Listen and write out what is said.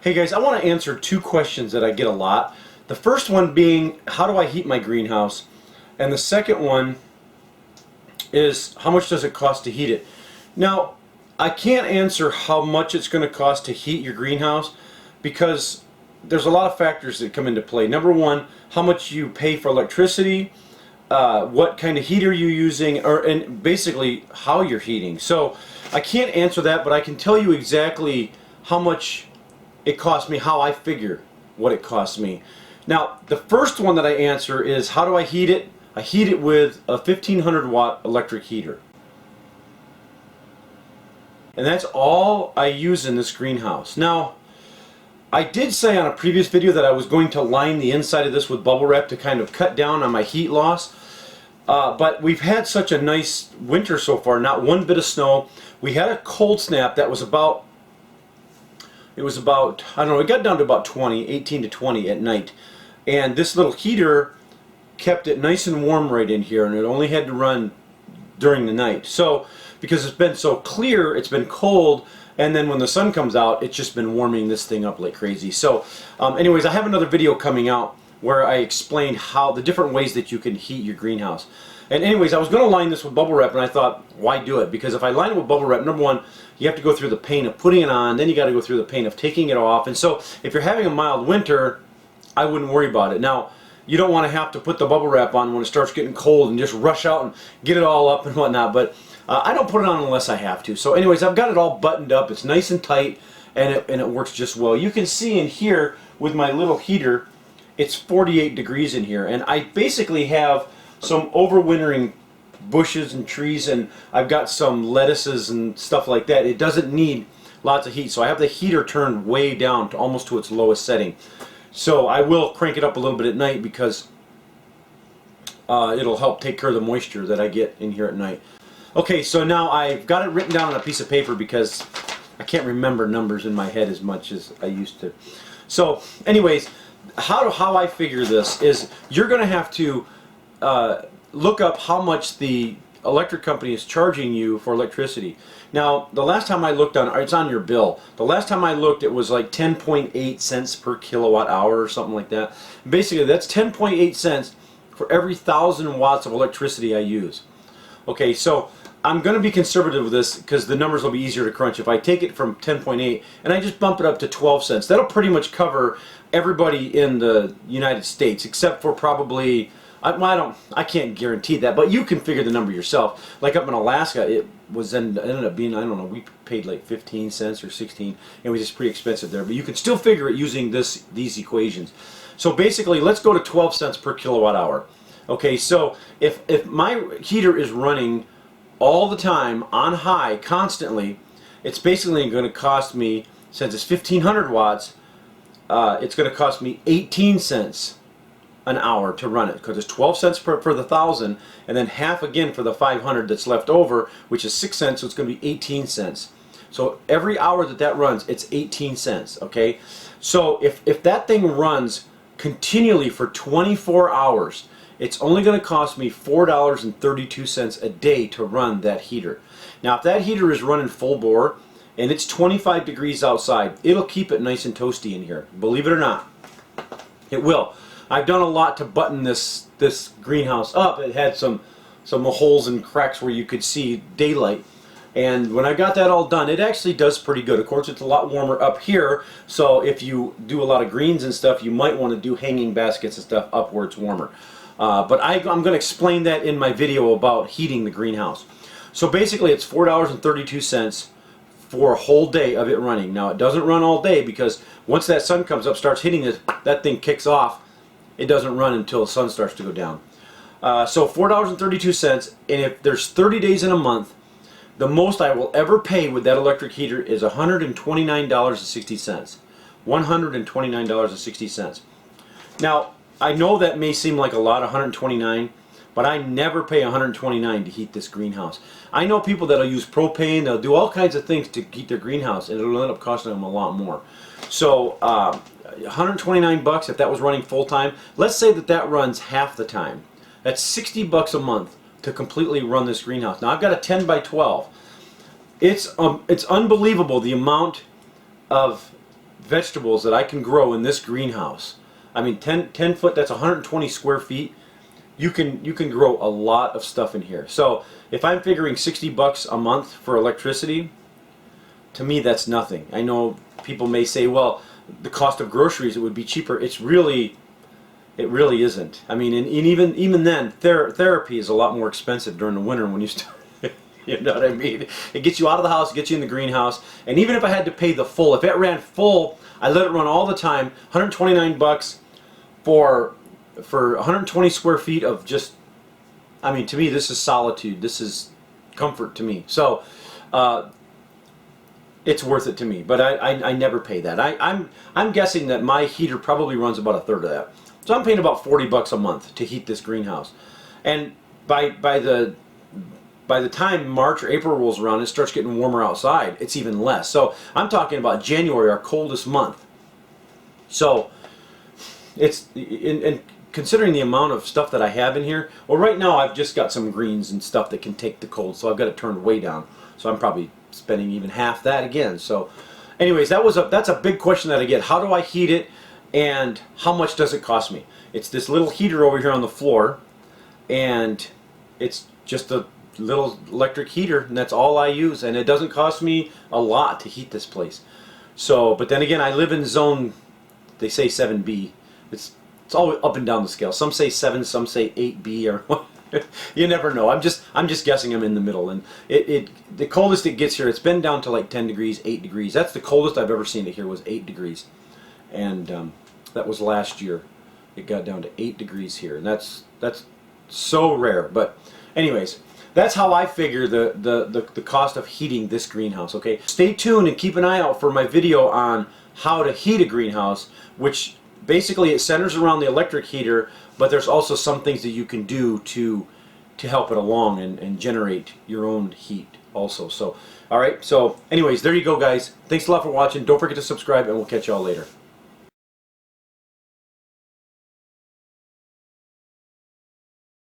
Hey guys, I want to answer two questions that I get a lot. The first one being, how do I heat my greenhouse? And the second one is, how much does it cost to heat it? Now, I can't answer how much it's going to cost to heat your greenhouse because there's a lot of factors that come into play. Number one, how much you pay for electricity, what kind of heater you're using, and basically how you're heating. So I can't answer that, but I can tell you exactly how much it costs me, how I figure what it costs me. Now, the first one that I answer is, how do I heat it? I heat it with a 1500 watt electric heater. And that's all I use in this greenhouse. Now, I did say on a previous video that I was going to line the inside of this with bubble wrap to kind of cut down on my heat loss. But we've had such a nice winter so far, not one bit of snow. We had a cold snap that was about, I don't know, it got down to about 18 to 20 at night. And this little heater kept it nice and warm right in here, and it only had to run during the night. So, because it's been so clear, it's been cold, and then when the sun comes out, it's just been warming this thing up like crazy. So, anyways, I have another video coming out where I explained how the different ways that you can heat your greenhouse. And anyways, I was going to line this with bubble wrap, and I thought, why do it? Because if I line it with bubble wrap, number one, you have to go through the pain of putting it on, then you got to go through the pain of taking it off. And so, if you're having a mild winter, I wouldn't worry about it. Now, you don't want to have to put the bubble wrap on when it starts getting cold and just rush out and get it all up and whatnot, but I don't put it on unless I have to. So anyways, I've got it all buttoned up. It's nice and tight, and it works just well. You can see in here with my little heater, it's 48 degrees in here, and I basically have some overwintering bushes and trees, and I've got some lettuces and stuff like that. It doesn't need lots of heat, so I have the heater turned way down to almost to its lowest setting. So I will crank it up a little bit at night because it'll help take care of the moisture that I get in here at night. Okay, so now I've got it written down on a piece of paper because I can't remember numbers in my head as much as I used to. So anyways, how I figure this is, you're going to have to look up how much the electric company is charging you for electricity. Now, the last time I looked it's on your bill. The last time I looked, it was like 10.8 cents per kilowatt hour or something like that. Basically, that's 10.8 cents for every 1,000 watts of electricity I use. Okay, so I'm going to be conservative with this because the numbers will be easier to crunch. If I take it from 10.8 and I just bump it up to 12 cents, that'll pretty much cover everybody in the United States, except for probably, I can't guarantee that, but you can figure the number yourself. Like up in Alaska, it ended up being, I don't know, we paid like 15 cents or 16. It was just pretty expensive there, but you can still figure it using these equations. So basically, let's go to 12 cents per kilowatt hour. Okay, so if my heater is running all the time on high constantly, it's basically going to cost me, since it's 1500 watts, it's going to cost me 18 cents an hour to run it, because it's 12 cents for the 1,000, and then half again for the 500 that's left over, which is 6 cents, so it's going to be 18 cents. So every hour that runs, it's 18 cents, okay? So if that thing runs continually for 24 hours, it's only going to cost me $4.32 a day to run that heater. Now, if that heater is running full bore, and it's 25 degrees outside, it'll keep it nice and toasty in here. Believe it or not, it will. I've done a lot to button this greenhouse up. It had some holes and cracks where you could see daylight. And when I got that all done, it actually does pretty good. Of course, it's a lot warmer up here, so if you do a lot of greens and stuff, you might want to do hanging baskets and stuff up where it's warmer. But I'm going to explain that in my video about heating the greenhouse. So basically, it's $4.32 for a whole day of it running. Now, it doesn't run all day because once that sun comes up, starts hitting it, that thing kicks off. It doesn't run until the sun starts to go down. So $4.32, and if there's 30 days in a month, the most I will ever pay with that electric heater is $129.60. $129.60. Now, I know that may seem like a lot, $129, but I never pay $129 to heat this greenhouse. I know people that'll use propane, they'll do all kinds of things to heat their greenhouse, and it'll end up costing them a lot more. So, 129 bucks if that was running full time. Let's say that runs half the time. That's 60 bucks a month to completely run this greenhouse. Now, I've got a 10 by 12. It's unbelievable the amount of vegetables that I can grow in this greenhouse. I mean, 10 foot, that's 120 square feet. You can grow a lot of stuff in here. So if I'm figuring $60 a month for electricity, to me that's nothing. I know people may say, well, the cost of groceries, it would be cheaper. It really isn't. I mean, and even then, therapy is a lot more expensive during the winter when you start. You know what I mean? It gets you out of the house, gets you in the greenhouse, and even if I had to pay the full, if it ran full, I let it run all the time, $129 for 120 square feet of just, I mean, to me this is solitude. This is comfort to me. So it's worth it to me. But I never pay that. I'm guessing that my heater probably runs about a third of that. So I'm paying about $40 a month to heat this greenhouse. And by the time March or April rolls around, it starts getting warmer outside. It's even less. So I'm talking about January, our coldest month. So it's and considering the amount of stuff that I have in here, well, right now I've just got some greens and stuff that can take the cold, so I've got it turned way down. So I'm probably spending even half that again. So anyways, that's a big question that I get. How do I heat it, and how much does it cost me? It's this little heater over here on the floor, and it's just a little electric heater, and that's all I use, and it doesn't cost me a lot to heat this place. So, but then again, I live in zone, they say 7B. It's all up and down the scale. Some say 7, some say 8B, or what. You never know. I'm just guessing. I'm in the middle, and the coldest it gets here, it's been down to like 10 degrees, 8 degrees. That's the coldest I've ever seen it here, was 8 degrees, and that was last year. It got down to 8 degrees here, and that's so rare. But anyways, that's how I figure the cost of heating this greenhouse. Okay, stay tuned and keep an eye out for my video on how to heat a greenhouse, which basically it centers around the electric heater, but there's also some things that you can do to help it along and generate your own heat also. So alright, so anyways, there you go guys. Thanks a lot for watching. Don't forget to subscribe, and we'll catch y'all later.